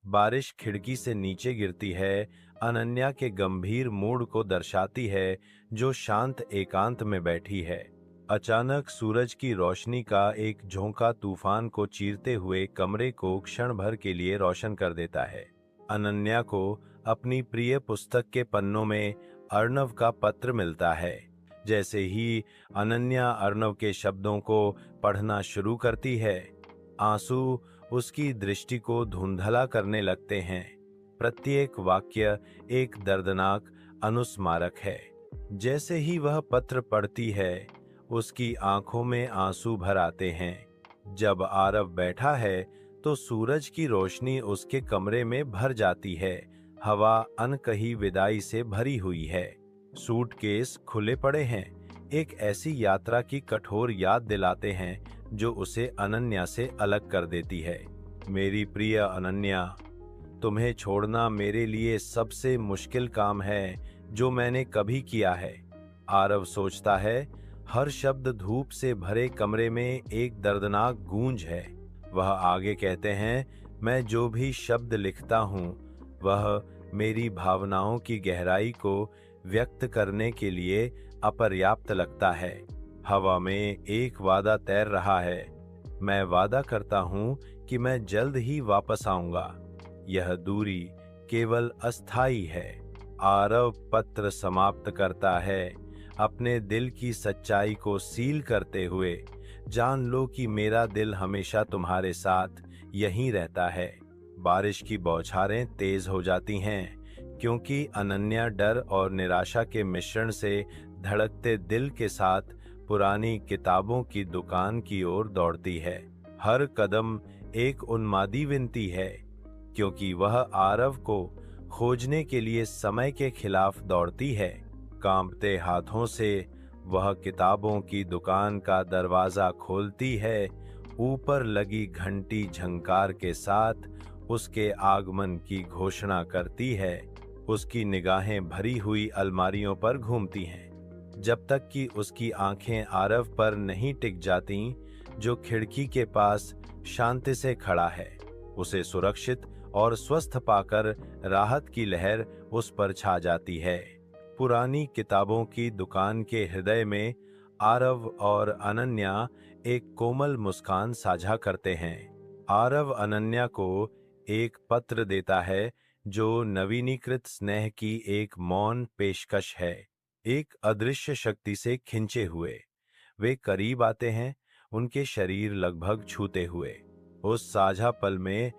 बारिश खिड़की से नीचे गिरती है, अनन्या के गंभीर मूड को दर्शाती है, जो शांत एकांत में बैठी है। अचानक सूरज की रोशनी का एक झोंका तूफान को चीरते हुए कमरे को क्षण भर के लिए रोशन कर देता है। अनन्या को अपनी प्रिय पुस्तक के पन्नों में अर्णव का पत्र मिलता है। जैसे ही अनन्या अर्णव के शब्दों को पढ़ना शुरू करती है, आंसू उसकी दृष्टि को धुंधला करने लगते हैं। प्रत्येक वाक्य एक दर्दनाक अनुस्मारक है। जैसे ही वह पत्र पढ़ती है, उसकी आंखों में आंसू भर आते हैं। जब आरव बैठा है, तो सूरज की रोशनी उसके कमरे में भर जाती है। हवा अनकही विदाई से भरी हुई है। सूटकेस खुले पड़े हैं, एक ऐसी यात्रा की कठोर याद दिलाते हैं जो उसे अनन्या से अलग कर देती है। मेरी प्रिय अनन्या, तुम्हें छोड़ना मेरे लिए सबसे मुश्किल काम है जो मैंने कभी किया है। आरव सोचता है, हर शब्द धूप से भरे कमरे में एक दर्दनाक गूंज है। वह आगे कहते हैं, मैं जो भी शब्द लिखता हूँ, वह मेरी भावनाओं की गहराई को व्यक्त करने के लिए अपर्याप्त लगता है। हवा में एक वादा तैर रहा है। मैं वादा करता हूँ कि मैं जल्द ही वापस आऊंगा। यह दूरी केवल अस्थाई है। आरव पत्र समाप्त करता है, अपने दिल की सच्चाई को सील करते हुए। जान लो कि मेरा दिल हमेशा तुम्हारे साथ यहीं रहता है। बारिश की बौछारें तेज हो जाती हैं, क्योंकि अनन्या डर और निराशा के मिश्रण से धड़कते दिल के साथ पुरानी किताबों की दुकान की ओर दौड़ती है। हर कदम एक उन्मादी विनती है, क्योंकि वह आरव को खोजने के लिए समय के खिलाफ दौड़ती है। कांपते हाथों से वह किताबों की दुकान का दरवाजा खोलती है। ऊपर लगी घंटी झंकार के साथ उसके आगमन की घोषणा करती है। उसकी निगाहें भरी हुई अलमारियों पर घूमती हैं, जब तक कि उसकी आंखें आरव पर नहीं टिक जाती, जो खिड़की के पास शांति से खड़ा है। उसे सुरक्षित और स्वस्थ पाकर राहत की लहर उस पर छा जाती है। पुरानी किताबों की दुकान के हृदय में आरव और अनन्या एक कोमल मुस्कान साझा करते हैं। आरव अनन्या को एक पत्र देता है, जो नवीनीकृत स्नेह की एक मौन पेशकश है। एक अदृश्य शक्ति से खिंचे हुए वे करीब आते हैं, उनके शरीर लगभग छूते हुए। उस साझा पल में